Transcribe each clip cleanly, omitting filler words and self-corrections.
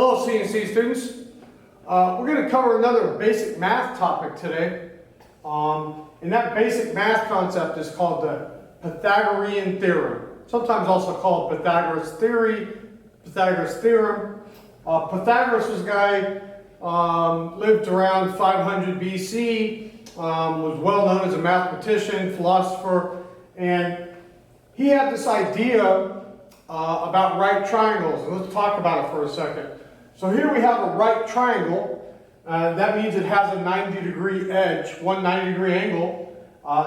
Hello CNC students. We're going to cover another basic math topic today. And that basic math concept is called the Pythagorean Theorem. Sometimes also called Pythagoras theory, Pythagoras theorem. Pythagoras was a guy, lived around 500 BC, was well known as a mathematician, philosopher, and he had this idea about right triangles. And let's talk about it for a second. So here we have a right triangle. That means it has a 90-degree edge, one 90-degree angle.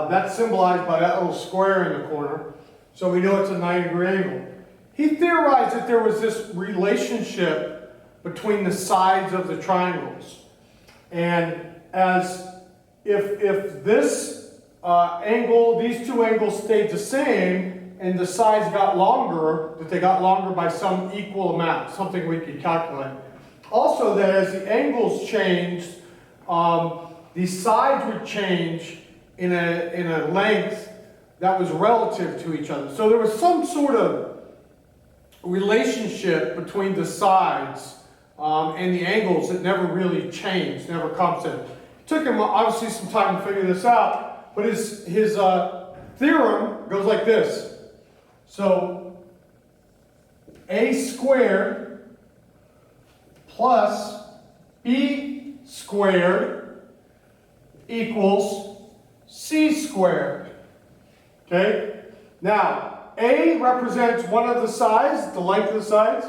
That's symbolized by that little square in the corner. So we know it's a 90-degree angle. He theorized that there was this relationship between the sides of the triangles. And as if this angle, these two angles stayed the same, and the sides got longer, that they got longer by some equal amount, something we could calculate. Also, that as the angles changed, the sides would change in a length that was relative to each other. So there was some sort of relationship between the sides and the angles that never really changed, never compensated. It took him obviously some time to figure this out, but his theorem goes like this. So a squared plus b squared equals c squared. Okay? Now, a represents one of the sides, the length of the sides.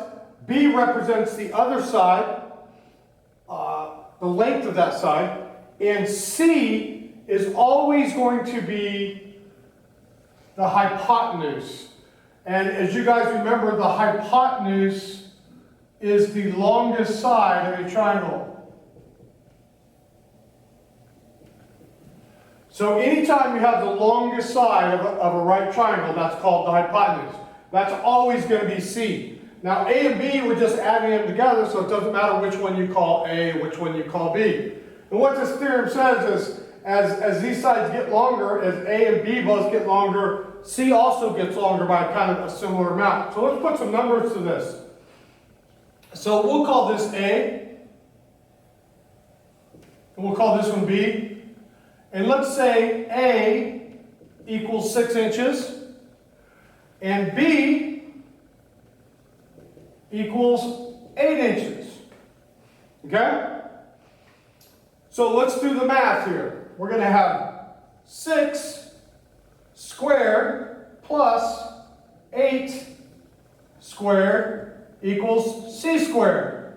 B represents the other side, the length of that side. And c is always going to be the hypotenuse. And as you guys remember, the hypotenuse is the longest side of a triangle. So anytime you have the longest side of a right triangle, that's called the hypotenuse. That's always going to be C. Now A and B, we're just adding them together, so it doesn't matter which one you call A, which one you call B. And what this theorem says is, as these sides get longer, as A and B both get longer, C also gets longer by kind of a similar amount. So let's put some numbers to this. So we'll call this A, and we'll call this one B. And let's say A equals 6 inches, and B equals 8 inches. Okay? So let's do the math here. We're going to have 6 squared plus 8 squared equals c squared.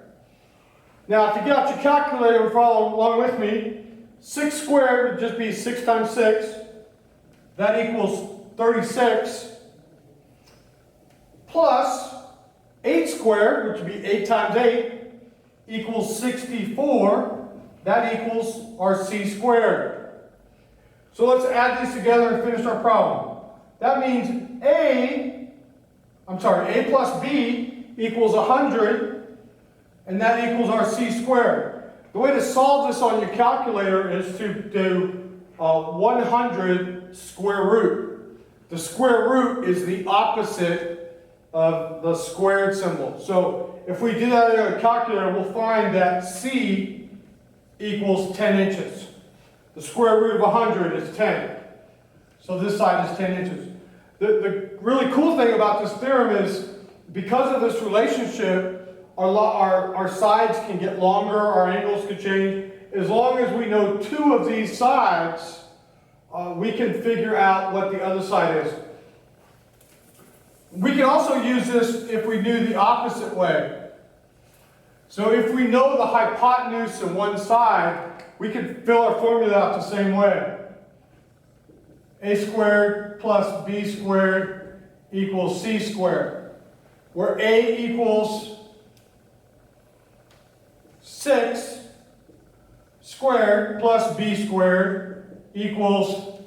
Now, if you get out your calculator and follow along with me, 6 squared would just be 6 times 6. That equals 36. Plus 8 squared, which would be 8 times 8, equals 64. That equals our c squared. So let's add these together and finish our problem. That means A plus B equals 100, and that equals our c squared. The way to solve this on your calculator is to do 100 square root. The square root is the opposite of the squared symbol. So if we do that in a calculator, we'll find that c equals 10 inches. The square root of 100 is 10. So this side is 10 inches. The really cool thing about this theorem is because of this relationship, our sides can get longer, our angles can change. As long as we know two of these sides, we can figure out what the other side is. We can also use this if we knew the opposite way. So if we know the hypotenuse of one side, we can fill our formula out the same way. A squared plus b squared equals c squared, where a equals 6 squared plus b squared equals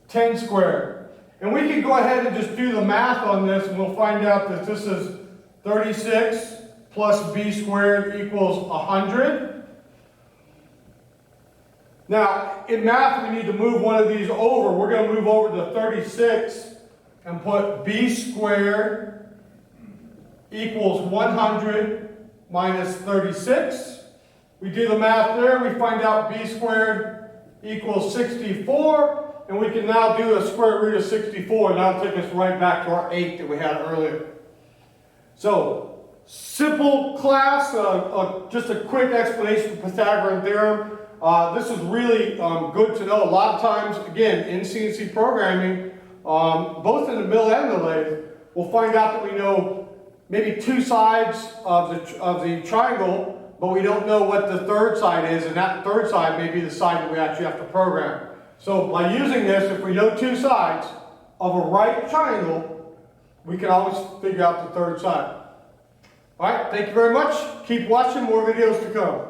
10 squared. And we can go ahead and just do the math on this, and we'll find out that this is 36 plus b squared equals 100. Now, in math, we need to move one of these over. We're going to move over to 36 and put b squared equals 100 minus 36. We do the math there, we find out b squared equals 64, and we can now do a square root of 64, and that'll take us right back to our 8 that we had earlier. So, simple class, just a quick explanation of Pythagorean Theorem. This is really good to know. A lot of times, again, in CNC programming, both in the mill and the lathe, we'll find out that we know maybe two sides of the triangle, but we don't know what the third side is, and that third side may be the side that we actually have to program. So by using this, if we know two sides of a right triangle, we can always figure out the third side. All right, thank you very much. Keep watching, more videos to come.